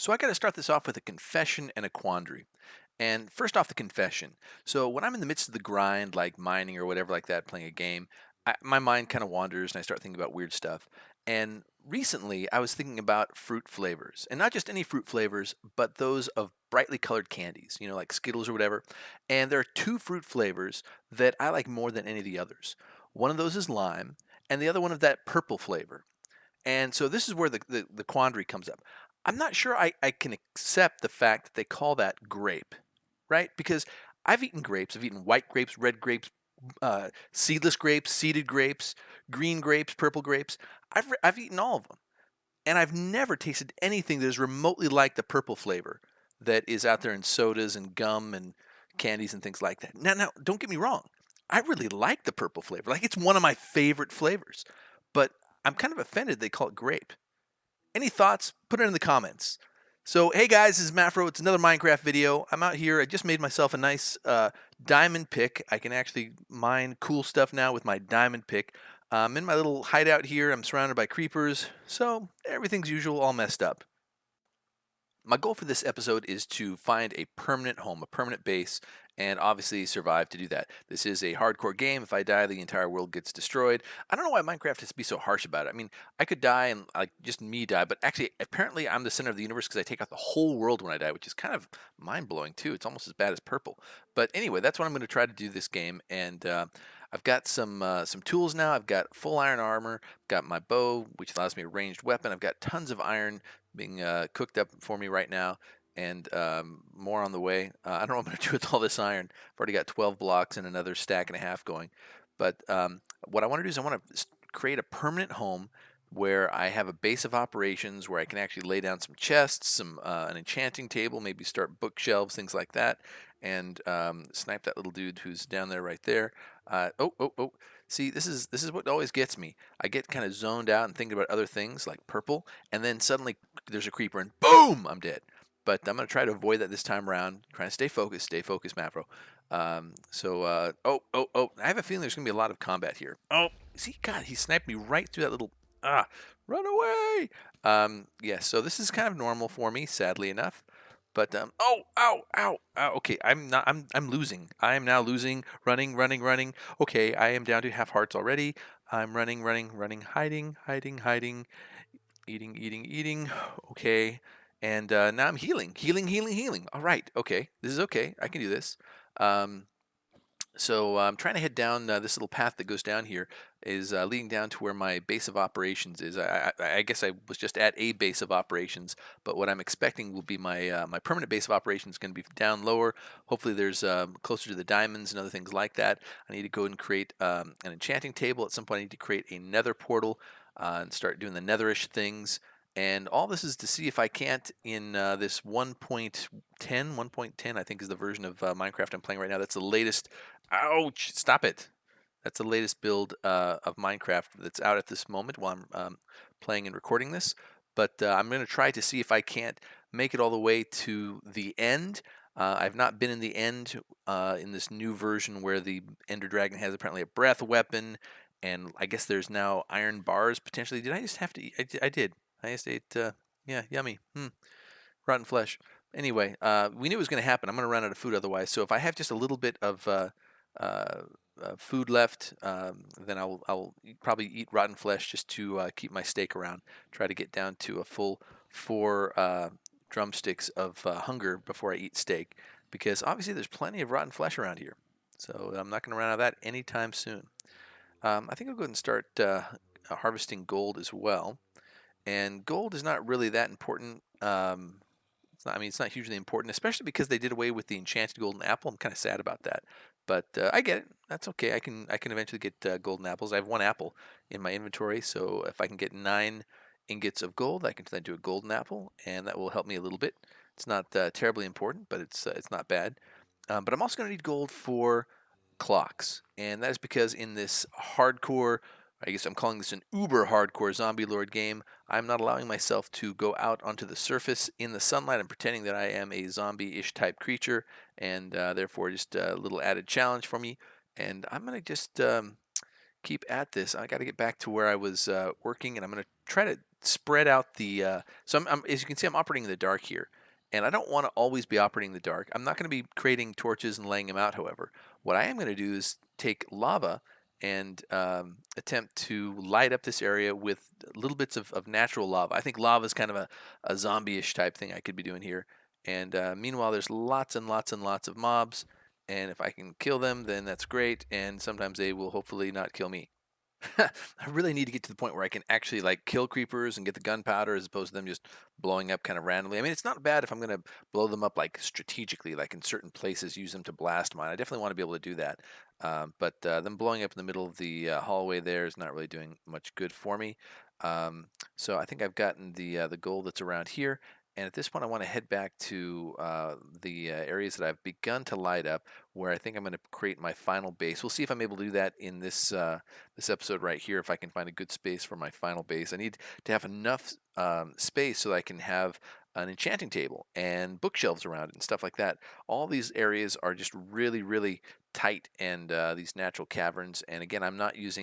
So I got to start this off with a confession and a quandary. And first off, the confession. So when I'm in the midst of the grind, like mining or whatever like that, playing a game, my mind kind of wanders and I start thinking about weird stuff. And recently, I was thinking about fruit flavors, and not just any fruit flavors, but those of brightly colored candies, like Skittles or whatever. And there are two fruit flavors that I like more than any of the others. One of those is lime, and the other one of that purple flavor. And so this is where the quandary comes up. I'm not sure I can accept the fact that they call that grape, right? Because I've eaten grapes. I've eaten white grapes, red grapes, seedless grapes, seeded grapes, green grapes, purple grapes. I've eaten all of them. And I've never tasted anything that is remotely like the purple flavor that is out there in sodas and gum and candies and things like that. Now, don't get me wrong. I really like the purple flavor. Like it's one of my favorite flavors. But I'm kind of offended they call it grape. Any thoughts? Put it in the comments. So, hey guys, this is Mafro. It's another Minecraft video. I'm out here. I just made myself a nice diamond pick. I can actually mine cool stuff now with my diamond pick. I'm in my little hideout here. I'm surrounded by creepers, so everything's usual, all messed up. My goal for this episode is to find a permanent home, a permanent base, and obviously survive to do that. This is a hardcore game. If I die, the entire world gets destroyed. I don't know why Minecraft has to be so harsh about it. I mean, I could die and like just me die, but actually, apparently, I'm the center of the universe because I take out the whole world when I die, which is kind of mind blowing too. It's almost as bad as purple. But anyway, that's what I'm going to try to do this game, and I've got some tools now. I've got full iron armor. I've got my bow, which allows me a ranged weapon. I've got tons of iron being cooked up for me right now, and more on the way. I don't know what I'm going to do with all this iron. I've already got 12 blocks and another stack and a half going. But what I want to do is I want to create a permanent home where I have a base of operations where I can actually lay down some chests, some an enchanting table, maybe start bookshelves, things like that, and snipe that little dude who's down there right there. Oh! See, this is what always gets me. I get kind of zoned out and thinking about other things like purple, and then suddenly there's a creeper and boom, I'm dead. But I'm going to try to avoid that this time around. Trying to stay focused, Mavro. Oh! I have a feeling there's going to be a lot of combat here. Oh, see, God, he sniped me right through that little run away. Yeah, so this is kind of normal for me, sadly enough. But oh, ow. Okay, I'm losing. I am now losing. Running. Okay, I am down to half hearts already. I'm running, hiding, eating. Okay, and now I'm healing. All right, okay, this is okay. I can do this. Um, so I'm trying to head down this little path that goes down here is leading down to where my base of operations is. I guess I was just at a base of operations, but what I'm expecting will be my permanent base of operations is going to be down lower. Hopefully, there's closer to the diamonds and other things like that. I need to go and create an enchanting table. At some point, I need to create a nether portal and start doing the netherish things. And all this is to see if I can't, in this 1.10, I think is the version of Minecraft I'm playing right now. That's the latest. Ouch! Stop it. That's the latest build of Minecraft that's out at this moment while I'm playing and recording this. But I'm going to try to see if I can't make it all the way to the end. I've not been in the end in this new version where the Ender Dragon has apparently a breath weapon, and I guess there's now iron bars potentially. Did I just have to eat? I did. I just ate, yeah, yummy. Rotten flesh. Anyway, we knew it was going to happen. I'm going to run out of food otherwise. So if I have just a little bit of uh, food left, then I'll probably eat rotten flesh just to keep my steak around. Try to get down to a full 4 drumsticks of hunger before I eat steak, because obviously there's plenty of rotten flesh around here. So I'm not going to run out of that anytime soon. I think I'll go ahead and start harvesting gold as well. And gold is not really that important. It's not hugely important, especially because they did away with the enchanted golden apple. I'm kind of sad about that, but I get it. That's okay. I can eventually get golden apples. I have 1 apple in my inventory, so if I can get 9 ingots of gold, I can then do a golden apple, and that will help me a little bit. It's not terribly important, but it's not bad. But I'm also going to need gold for clocks, and that is because in this hardcore, I guess I'm calling this an uber hardcore zombie lord game, I'm not allowing myself to go out onto the surface in the sunlight. I'm pretending that I am a zombie-ish type creature, and therefore just a little added challenge for me. And I'm going to just keep at this. I got to get back to where I was working, and I'm going to try to spread out the. So as you can see, I'm operating in the dark here, and I don't want to always be operating in the dark. I'm not going to be creating torches and laying them out. However, what I am going to do is take lava and attempt to light up this area with little bits of natural lava. I think lava is kind of a zombie-ish type thing I could be doing here. And meanwhile, there's lots and lots and lots of mobs, and if I can kill them, then that's great. And sometimes they will hopefully not kill me. I really need to get to the point where I can actually like kill creepers and get the gunpowder as opposed to them just blowing up kind of randomly. I mean, it's not bad if I'm going to blow them up like strategically, like in certain places, use them to blast mine. I definitely want to be able to do that. But them blowing up in the middle of the hallway there is not really doing much good for me. So I think I've gotten the gold that's around here. And at this point, I want to head back to the areas that I've begun to light up, where I think I'm going to create my final base. We'll see if I'm able to do that in this episode right here. If I can find a good space for my final base, I need to have enough space so that I can have an enchanting table and bookshelves around it and stuff like that. All these areas are just really, really tight and these natural caverns. And again, I'm not just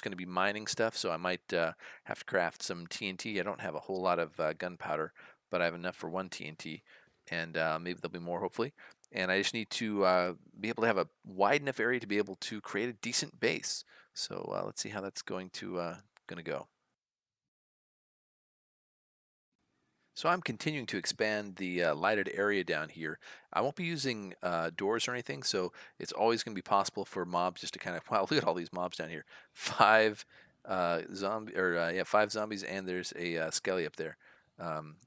going to be mining stuff, so I might have to craft some TNT. I don't have a whole lot of gunpowder, but I have enough for one TNT, and maybe there'll be more hopefully. And I just need to be able to have a wide enough area to be able to create a decent base. So let's see how that's going to go. So I'm continuing to expand the lighted area down here. I won't be using doors or anything, so it's always going to be possible for mobs just to kind of wow, look at all these mobs down here. Five five zombies, and there's a skelly up there.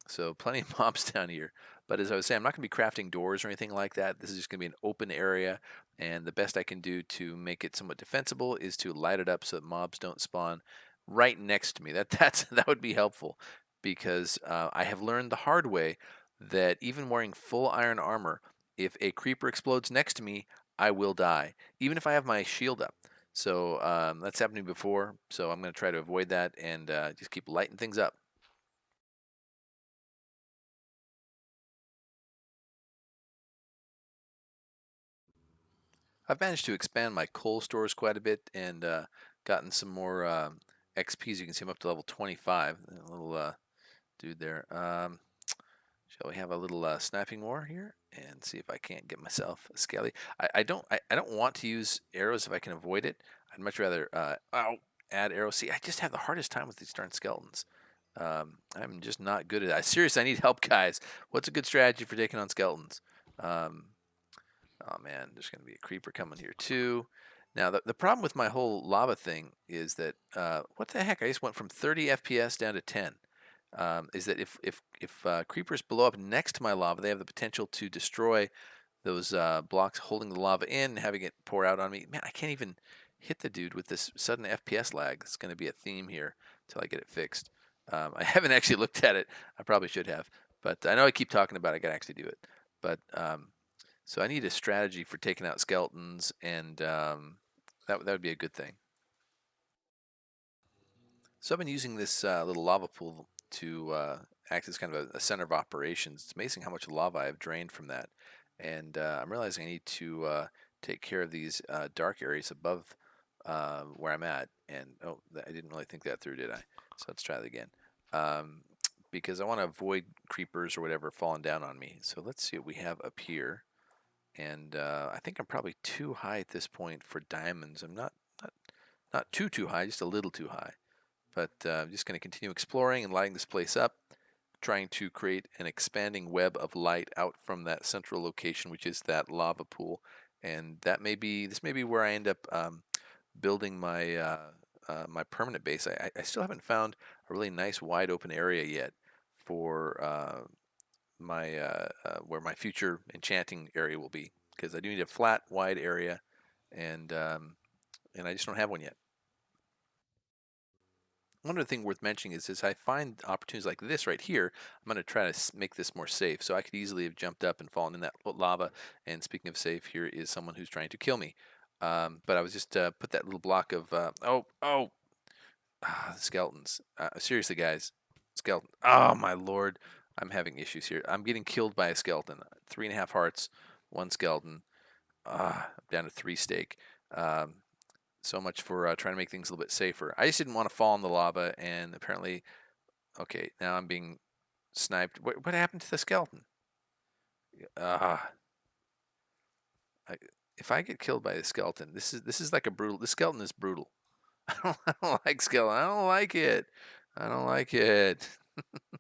So plenty of mobs down here. But as I was saying, I'm not going to be crafting doors or anything like that. This is just going to be an open area, and the best I can do to make it somewhat defensible is to light it up so that mobs don't spawn right next to me. That would be helpful because I have learned the hard way that even wearing full iron armor, if a creeper explodes next to me, I will die, even if I have my shield up. So that's happened to me before, so I'm going to try to avoid that and just keep lighting things up. I've managed to expand my coal stores quite a bit and gotten some more XPs. You can see I'm up to level 25. A little dude there. Shall we have a little sniping war here and see if I can't get myself a skelly? I don't want to use arrows if I can avoid it. I'd much rather add arrows. See, I just have the hardest time with these darn skeletons. I'm just not good at it. Seriously, I need help, guys. What's a good strategy for taking on skeletons? Um, oh man, there's going to be a creeper coming here too. Now the problem with my whole lava thing is that what the heck? I just went from 30 FPS down to 10. Is that if creepers blow up next to my lava, they have the potential to destroy those blocks holding the lava in, and having it pour out on me. Man, I can't even hit the dude with this sudden FPS lag. It's going to be a theme here until I get it fixed. I haven't actually looked at it. I probably should have, but I know I keep talking about it. I got to actually do it. But so I need a strategy for taking out skeletons, and that would be a good thing. So I've been using this little lava pool to act as kind of a center of operations. It's amazing how much lava I've drained from that, and I'm realizing I need to take care of these dark areas above where I'm at. And oh, I didn't really think that through, did I? So let's try that again. Um, because I want to avoid creepers or whatever falling down on me. So let's see what we have up here. And I think I'm probably too high at this point for diamonds. I'm not, not too high, just a little too high. But I'm just going to continue exploring and lighting this place up, trying to create an expanding web of light out from that central location, which is that lava pool. And this may be where I end up building my permanent base. I still haven't found a really nice wide open area yet for my where my future enchanting area will be, because I do need a flat, wide area, and I just don't have one yet. One other thing worth mentioning is I find opportunities like this right here, I'm going to try to make this more safe. So I could easily have jumped up and fallen in that lava. And speaking of safe, here is someone who's trying to kill me. But I was just put that little block of skeletons. Seriously, guys, skeleton. Oh my lord, I'm having issues here. I'm getting killed by a skeleton. 3.5 hearts, one skeleton. I'm down to 3 steak. So much for trying to make things a little bit safer. I just didn't want to fall in the lava, and apparently Okay, now I'm being sniped. What happened to the skeleton? Ah, I, if I get killed by the skeleton, this is like a brutal. The skeleton is brutal. I don't like skeleton. I don't like it. I don't like it. I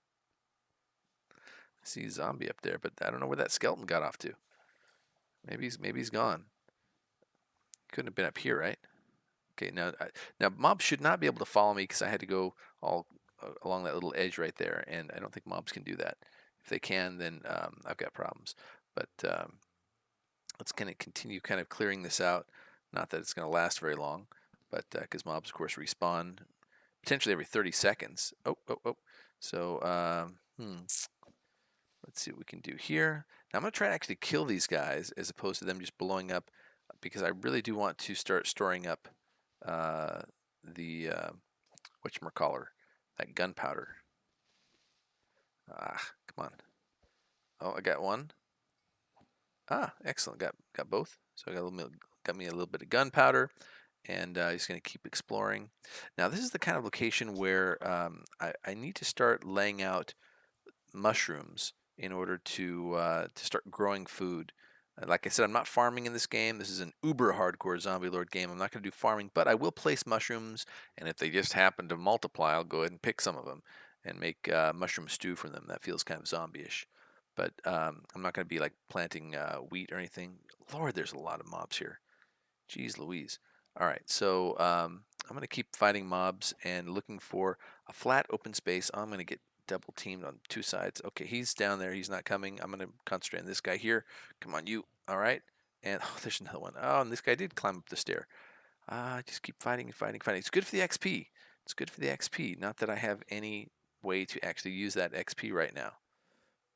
see a zombie up there, but I don't know where that skeleton got off to. Maybe he's gone. Couldn't have been up here, right? Okay, now mobs should not be able to follow me because I had to go all along that little edge right there, and I don't think mobs can do that. If they can, then I've got problems. But let's kind of continue kind of clearing this out. Not that it's going to last very long, but because mobs, of course, respawn potentially every 30 seconds. Oh, oh, oh. So, let's see what we can do here. Now I'm going to try to actually kill these guys as opposed to them just blowing up because I really do want to start storing up uh, the whatchamacallit, that gunpowder. Ah, come on. Oh, I got one. Ah, excellent. Got both. So I got me a little bit of gunpowder, and just going to keep exploring. Now this is the kind of location where I need to start laying out mushrooms in order to start growing food. Like I said, I'm not farming in this game. This is an uber hardcore zombie lord game. I'm not going to do farming, but I will place mushrooms, and if they just happen to multiply, I'll go ahead and pick some of them and make mushroom stew from them. That feels kind of zombie-ish. But I'm not going to be like planting wheat or anything. Lord, there's a lot of mobs here. Jeez Louise. All right, so I'm going to keep fighting mobs and looking for a flat open space. I'm going to get double teamed on two sides. Okay, he's down there. He's not coming. I'm going to concentrate on this guy here. Come on, you. All right. And oh, there's another one. Oh, and this guy did climb up the stair. Just keep fighting and fighting and fighting. It's good for the XP. It's good for the XP. Not that I have any way to actually use that XP right now.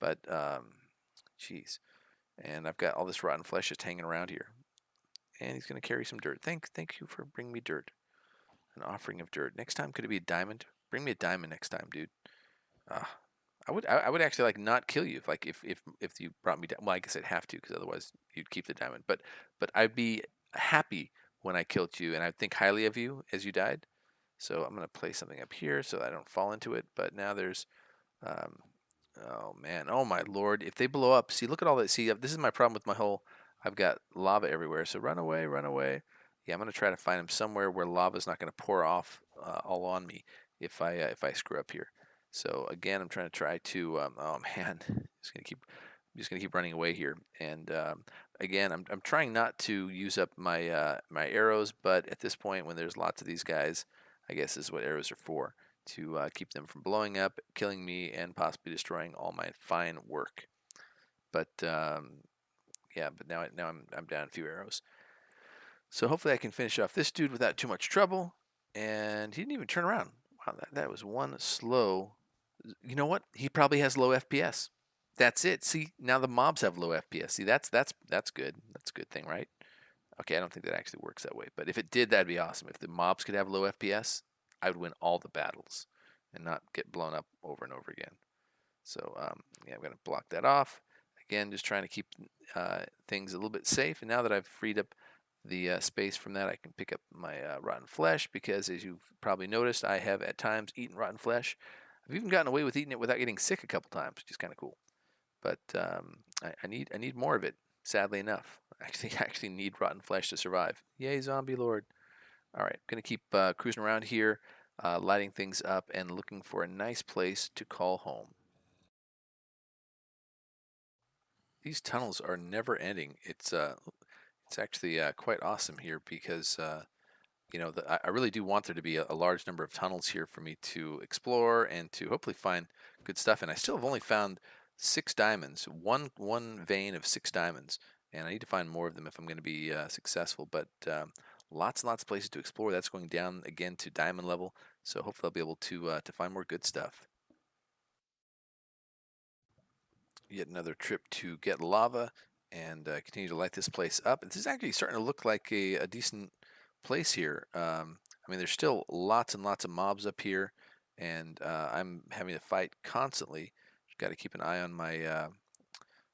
But, jeez. And I've got all this rotten flesh just hanging around here. And he's going to carry some dirt. Thank you for bringing me dirt. An offering of dirt. Next time, could it be a diamond? Bring me a diamond next time, dude. Uh, I would actually like not kill you if you brought me down. Well, I guess I'd have to because otherwise you'd keep the diamond. But I'd be happy when I killed you, and I'd think highly of you as you died. So I'm gonna place something up here so I don't fall into it. But now there's um, oh man, oh my lord! If they blow up, see, look at all that. See, this is my problem with my whole. I've got lava everywhere, so run away, run away. Yeah, I'm gonna try to find them somewhere where lava's not gonna pour off all on me if I screw up here. So again, I'm trying to. Oh man, I'm just gonna keep running away here. And again, I'm trying not to use up my arrows, but at this point, when there's lots of these guys, I guess this is what arrows are for to keep them from blowing up, killing me, and possibly destroying all my fine work. But yeah, but now I'm down a few arrows. So hopefully I can finish off this dude without too much trouble. And he didn't even turn around. Wow, that was one slow. You know what? He probably has low FPS. That's it. See, now the mobs have low FPS. See, that's good. That's a good thing, right? Okay, I don't think that actually works that way. But if it did, that'd be awesome. If the mobs could have low FPS, I would win all the battles and not get blown up over and over again. So yeah, I'm going to block that off. Again, just trying to keep things a little bit safe. And now that I've freed up the space from that, I can pick up my rotten flesh because, as you've probably noticed, I have at times eaten rotten flesh. I've even gotten away with eating it without getting sick a couple times, which is kind of cool. But I need more of it. Sadly enough, I actually need rotten flesh to survive. Yay, zombie lord! All right, gonna keep cruising around here, lighting things up, and looking for a nice place to call home. These tunnels are never ending. It's actually quite awesome here because I really do want there to be a large number of tunnels here for me to explore and to hopefully find good stuff. And I still have only found 6 diamonds, one vein of 6 diamonds, and I need to find more of them if I'm going to be successful. But lots and lots of places to explore. That's going down again to diamond level, so hopefully I'll be able to find more good stuff. Yet another trip to get lava and continue to light this place up. This is actually starting to look like a decent place here. I mean, there's still lots and lots of mobs up here, and I'm having to fight constantly. Got to keep an eye on my.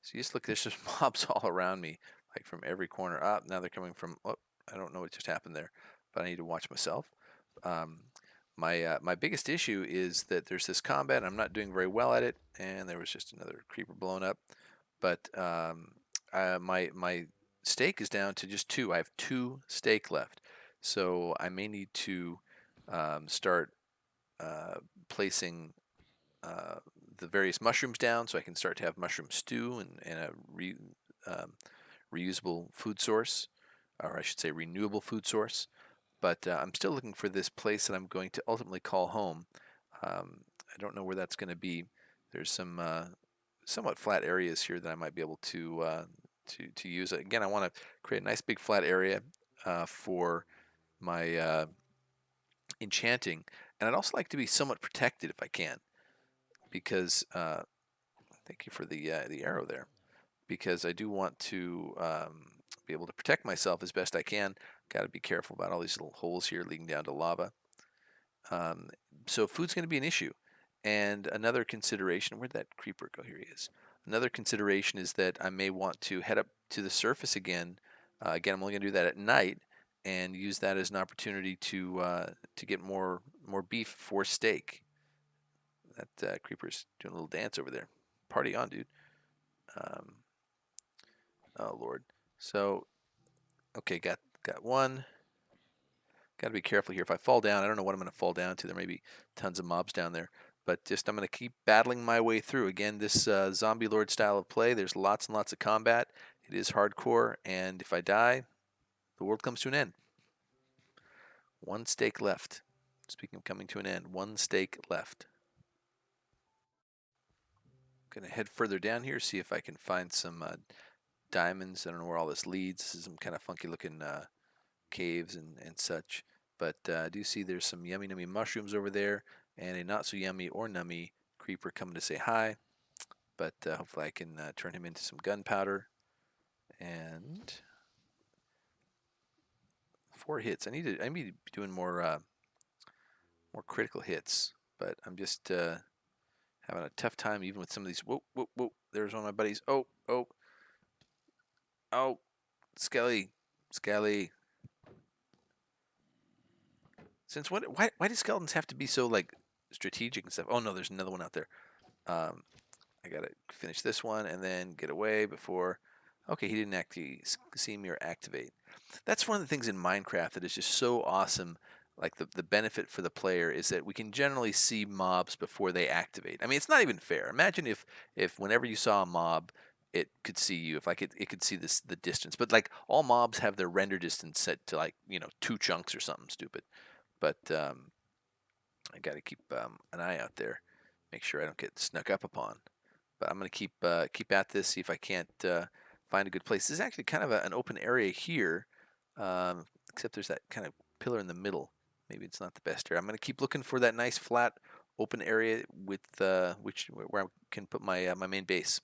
So just look, there's just mobs all around me, like from every corner. Now they're coming from. Oh, I don't know what just happened there, but I need to watch myself. Um, My biggest issue is that there's this combat. I'm not doing very well at it, and there was just another creeper blown up. But my steak is down to just two. I have two steak left, so I may need to start uh, placing uh, the various mushrooms down, so I can start to have mushroom stew and a um, reusable food source, or I should say renewable food source. But I'm still looking for this place that I'm going to ultimately call home. I don't know where that's going to be. There's some somewhat flat areas here that I might be able to use. Again, I want to create a nice big flat area for my enchanting, and I'd also like to be somewhat protected if I can, because thank you for the arrow there. Because I do want to be able to protect myself as best I can. Got to be careful about all these little holes here leading down to lava. Um, so food's going to be an issue. And another consideration, where'd that creeper go? Here he is. Another consideration is that I may want to head up to the surface again. Again, I'm only going to do that at night and use that as an opportunity to get more beef for steak. That creeper's doing a little dance over there. Party on, dude. Um, oh Lord. So okay, got one. Got to be careful here. If I fall down, I don't know what I'm going to fall down to. There may be tons of mobs down there. But just I'm going to keep battling my way through. Again, this Zombie Lord style of play, there's lots and lots of combat. It is hardcore, and if I die, the world comes to an end. One stake left. Speaking of coming to an end, one stake left. Going to head further down here, see if I can find some diamonds. I don't know where all this leads. This is some kind of funky looking caves and such. But I do see there's some yummy nummy mushrooms over there and a not so yummy or nummy creeper coming to say hi. But hopefully I can turn him into some gunpowder. And 4 hits. I need to be doing more critical hits. But I'm just having a tough time even with some of these. Whoa, whoa, whoa. There's one of my buddies. Oh, oh, oh. Skelly. Skelly. Since when? Why do skeletons have to be so like strategic and stuff? Oh no, there's another one out there. Um, I gotta finish this one and then get away before. Okay, he didn't actually see me or activate. That's one of the things in Minecraft that is just so awesome. Like the benefit for the player is that we can generally see mobs before they activate. I mean, it's not even fair. Imagine if whenever you saw a mob, it could see you. If like it could see the distance. But like all mobs have their render distance set to like 2 chunks or something stupid. But I got to keep an eye out there, make sure I don't get snuck up upon. But I'm gonna keep at this, see if I can't find a good place. This is actually kind of an open area here, except there's that kind of pillar in the middle. Maybe it's not the best area. I'm gonna keep looking for that nice flat open area with where I can put my main base.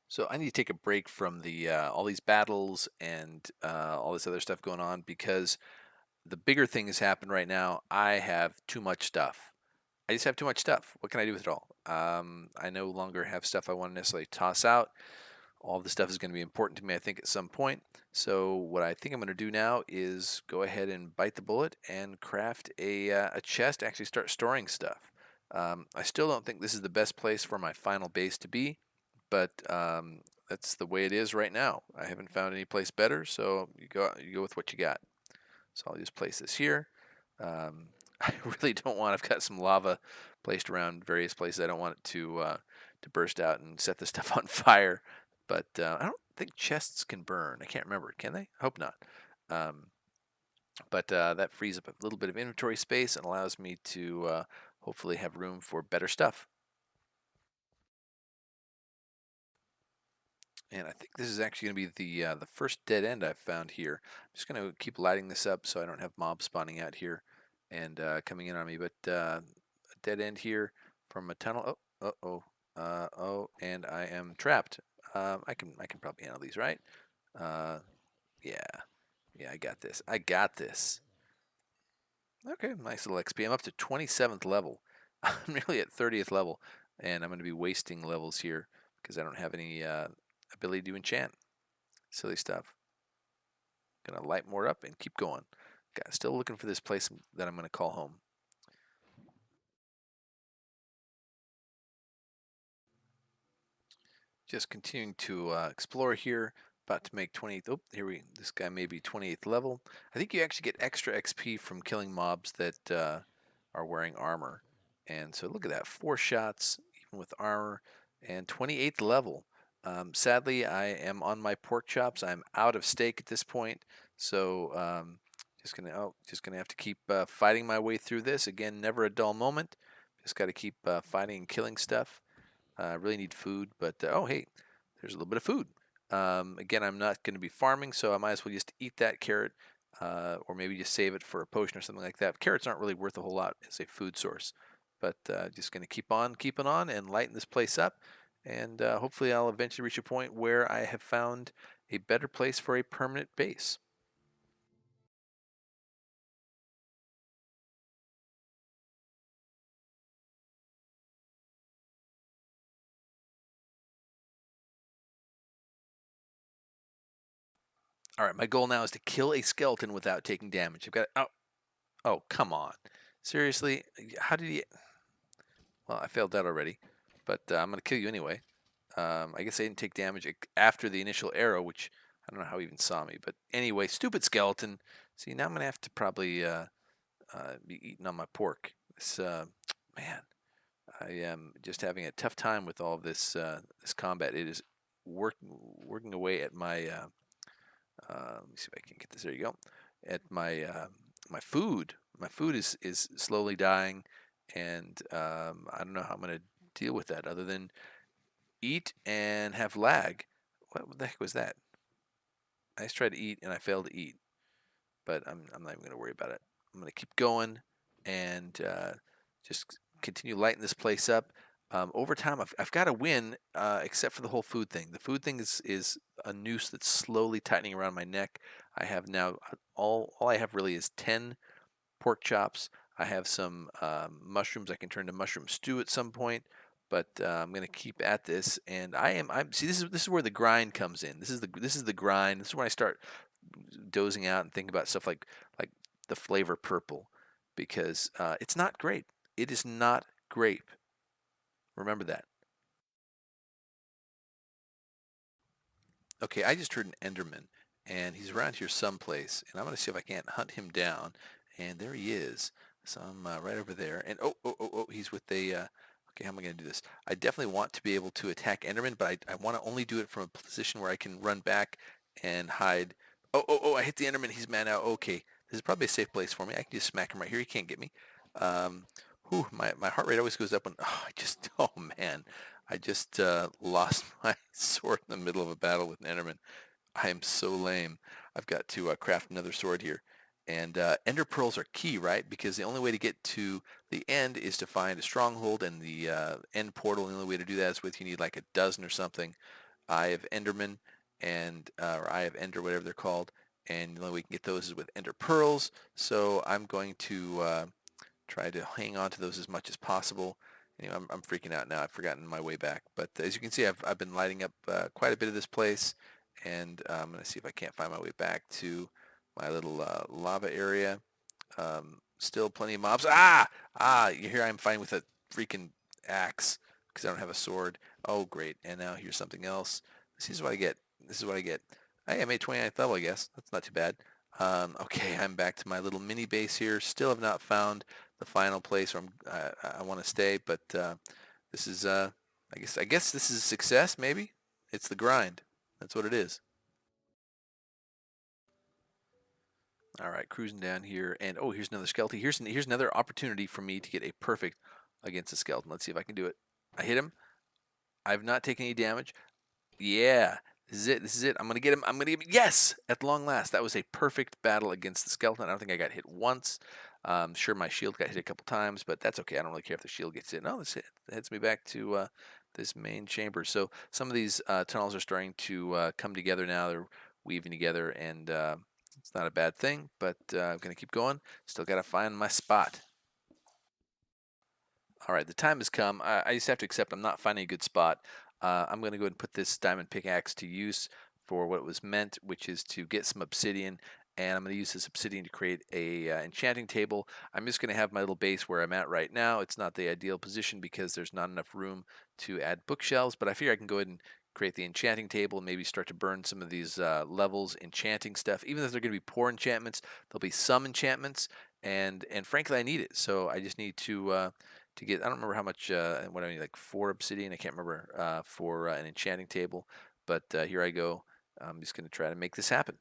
So I need to take a break from the all these battles and all this other stuff going on because the bigger thing has happened right now. I have too much stuff. I just have too much stuff. What can I do with it all? I no longer have stuff I want to necessarily toss out. All the stuff is going to be important to me, I think, at some point. So what I think I'm going to do now is go ahead and bite the bullet and craft a chest. Actually, start storing stuff. I still don't think this is the best place for my final base to be, but that's the way it is right now. I haven't found any place better, so you go with what you got. So I'll just place this here. I really don't want. I've got some lava placed around various places. I don't want it to burst out and set the stuff on fire. But I don't think chests can burn. I can't remember. Can they? I hope not. Um, but that frees up a little bit of inventory space and allows me to hopefully have room for better stuff. And I think this is actually going to be the first dead end I've found here. I'm just going to keep lighting this up so I don't have mobs spawning out here and coming in on me. But a dead end here from a tunnel. Oh, and I am trapped. I can probably handle these, right? Uh, yeah, yeah, I got this. I got this. Okay, nice little XP. I'm up to 27th level. I'm nearly at 30th level, and I'm going to be wasting levels here because I don't have any ability to enchant. Silly stuff. Gonna light more up and keep going. Still looking for this place that I'm going to call home. Just continuing to explore here. About to make 28th. Oh, here we. This guy may be 28th level. I think you actually get extra XP from killing mobs that are wearing armor. And so look at that, 4 shots, even with armor, and 28th level. Sadly, I am on my pork chops. I'm out of steak at this point, so just gonna have to keep fighting my way through this. Again, never a dull moment. Just got to keep fighting and killing stuff. I really need food, but oh hey, there's a little bit of food. Again, I'm not going to be farming, so I might as well just eat that carrot, or maybe just save it for a potion or something like that. Carrots aren't really worth a whole lot as a food source, but just going to keep on keeping on and lighten this place up, and hopefully I'll eventually reach a point where I have found a better place for a permanent base. All right, my goal now is to kill a skeleton without taking damage. I've got oh come on, seriously, how did he? Well, I failed that already, but I'm going to kill you anyway. I guess I didn't take damage after the initial arrow, which I don't know how he even saw me. But anyway, stupid skeleton. See, now I'm going to have to probably be eating on my pork. This man, I am just having a tough time with all of this combat. It is working away at my. Let me see if I can get this. There you go. At my food. My food is slowly dying, and I don't know how I'm going to deal with that other than eat and have lag. What the heck was that? I just tried to eat and I failed to eat, but I'm not even going to worry about it. I'm going to keep going and just continue lighting this place up. Over time, I've got to win, except for the whole food thing. The food thing is a noose that's slowly tightening around my neck. I have now all I have really is 10 pork chops. I have some mushrooms I can turn to mushroom stew at some point, but I'm going to keep at this. And I'm see this is where the grind comes in. This is the grind. This is when I start dozing out and thinking about stuff like the flavor purple, because it's not grape. It is not grape. Remember that. Okay, I just heard an Enderman, and he's around here someplace, and I'm going to see if I can't hunt him down. And there he is. So I'm right over there. And oh, he's with a. Okay, how am I going to do this? I definitely want to be able to attack Enderman, but I want to only do it from a position where I can run back and hide. I hit the Enderman. He's mad out. Okay, this is probably a safe place for me. I can just smack him right here. He can't get me. My heart rate always goes up when oh man, I just lost my sword in the middle of a battle with an Enderman. I am so lame. I've got to craft another sword here. And ender pearls are key, right? Because the only way to get to the end is to find a stronghold, and the end portal. The only way to do that is with you need like a dozen or something. Eye of Enderman and or Eye of Ender, whatever they're called. And the only way we can get those is with ender pearls. So I'm going to try to hang on to those as much as possible. Anyway, I'm freaking out now. I've forgotten my way back. But as you can see, I've been lighting up quite a bit of this place, and I'm going to see if I can't find my way back to my little lava area. Still plenty of mobs. Here I am fighting with a freaking axe because I don't have a sword. Oh, great. And now here's something else. This is what I get. This is what I get. Hey, I made 29th level, I guess. That's not too bad. Okay, I'm back to my little mini base here. Still have not found the final place where I want to stay, but this is I guess this is a success. Maybe it's the grind. That's what it is. All right, cruising down here, and oh, here's another skeleton. Here's another opportunity for me to get a perfect against a skeleton. Let's see if I can do it. I hit him. I've not taken any damage. Yeah, this is it. This is it. I'm gonna get him. I'm gonna get him. Yes, at long last. That was a perfect battle against the skeleton. I don't think I got hit once. Sure, my shield got hit a couple times, but that's okay. I don't really care if the shield gets hit. No, this heads me back to this main chamber. So some of these tunnels are starting to come together now. They're weaving together, and It's not a bad thing, but I'm going to keep going. Still got to find my spot. All right, the time has come. I just have to accept I'm not finding a good spot. I'm going to go ahead and put this diamond pickaxe to use for what it was meant, which is to get some obsidian. And I'm going to use this obsidian to create a enchanting table. I'm just going to have my little base where I'm at right now. It's not the ideal position because there's not enough room to add bookshelves, but I figure I can go ahead and create the enchanting table and maybe start to burn some of these levels enchanting stuff. Even if they're going to be poor enchantments, there'll be some enchantments, and frankly, I need it. So I just need to get. I don't remember how much. What I mean, like 4 obsidian. I can't remember for an enchanting table. But here I go. I'm just going to try to make this happen.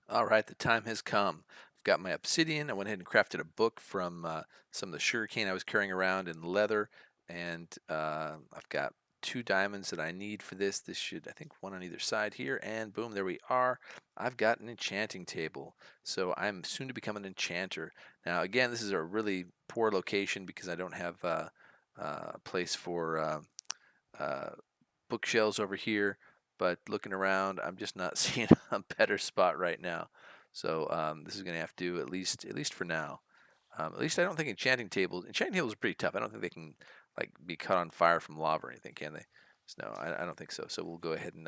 All right, the time has come. I've got my obsidian. I went ahead and crafted a book from some of the sugarcane I was carrying around in leather, and I've got 2 diamonds that I need for this. This should, I think, one on either side here, and boom, there we are. I've got an enchanting table, so I'm soon to become an enchanter. Now, again, this is a really poor location because I don't have a place for uh, bookshelves over here, but looking around, I'm just not seeing a better spot right now. So this is going to have to do at least for now. At least I don't think enchanting tables are pretty tough. I don't think they can like be caught on fire from lava or anything, can they? So, no, I don't think so. So we'll go ahead and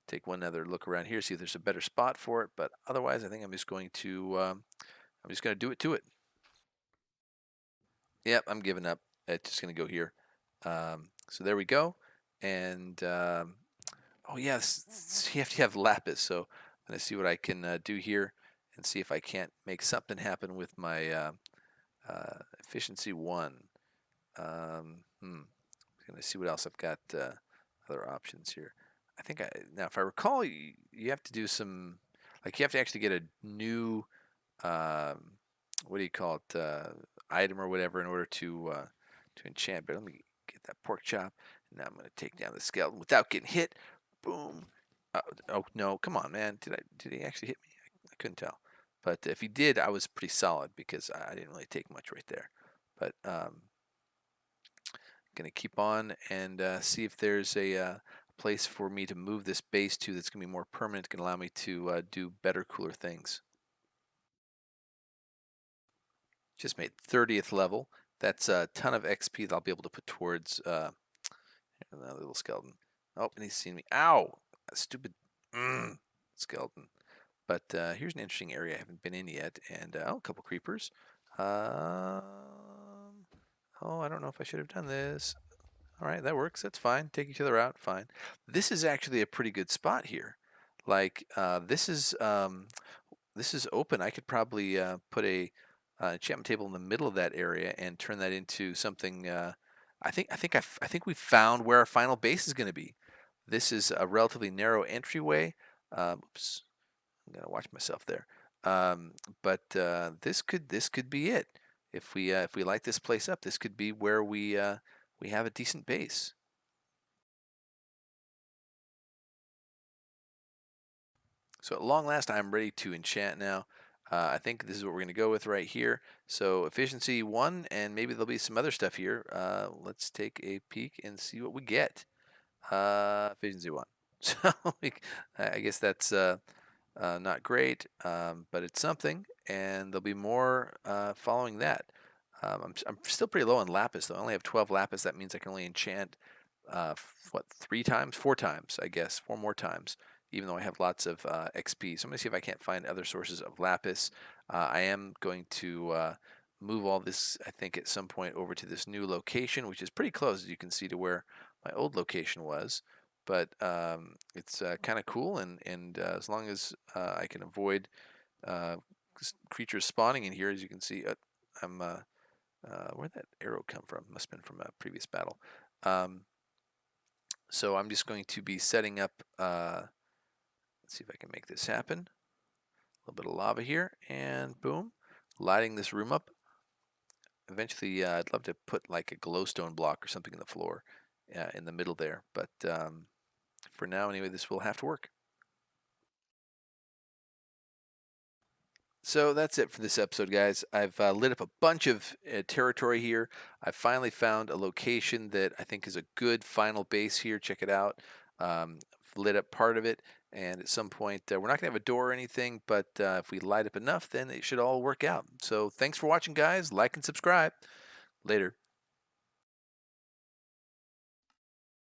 take one other look around here, see if there's a better spot for it. But otherwise, I think I'm just going to do it to it. Yep, I'm giving up. It's just going to go here. So there we go. And oh yes, you have to have lapis. So I'm gonna see what I can do here and see if I can't make something happen with my efficiency 1. I'm gonna see what else I've got. Other options here. I think now, if I recall, you have to do some, like you have to actually get a new, um, what do you call it, item or whatever in order to enchant. But let me get that pork chop. Now I'm gonna take down the skeleton without getting hit. Boom. Oh no! Come on, man. Did he actually hit me? I couldn't tell. But if he did, I was pretty solid because I didn't really take much right there. But gonna keep on and see if there's a place for me to move this base to that's gonna be more permanent. Gonna allow me to do better, cooler things. Just made 30th level. That's a ton of XP that I'll be able to put towards another little skeleton. Oh, and he's seen me. Ow! Stupid skeleton. But here's an interesting area I haven't been in yet, and oh, a couple creepers. Um, oh, I don't know if I should have done this. All right, that works. That's fine. Take each other out. Fine. This is actually a pretty good spot here. Like this is open. I could probably put a enchantment table in the middle of that area and turn that into something. I think we found where our final base is going to be. This is a relatively narrow entryway. Oops, I'm gonna watch myself there. But this could be it. If we light this place up, this could be where we have a decent base. So at long last, I'm ready to enchant now. I think this is what we're going to go with right here. So efficiency 1, and maybe there'll be some other stuff here. Let's take a peek and see what we get. Efficiency 1. So I guess that's not great, but it's something, and there'll be more following that. I'm still pretty low on lapis, though. I only have 12 lapis. That means I can only enchant, what, 3 times? 4 times, I guess. 4 more times, even though I have lots of XP. So I'm going to see if I can't find other sources of lapis. I am going to move all this, I think, at some point over to this new location, which is pretty close, as you can see, to where my old location was. But it's kind of cool, and as long as I can avoid uh, creatures spawning in here, as you can see, where'd that arrow come from? Must have been from a previous battle. Um, so I'm just going to be setting up. Let's see if I can make this happen. A little bit of lava here, and boom, lighting this room up. Eventually, I'd love to put like a glowstone block or something in the floor, in the middle there. But for now, anyway, this will have to work. So that's it for this episode, guys. I've lit up a bunch of territory here. I finally found a location that I think is a good final base here. Check it out. Lit up part of it, and at some point, we're not going to have a door or anything, but if we light up enough, then it should all work out. So thanks for watching, guys. Like and subscribe. Later.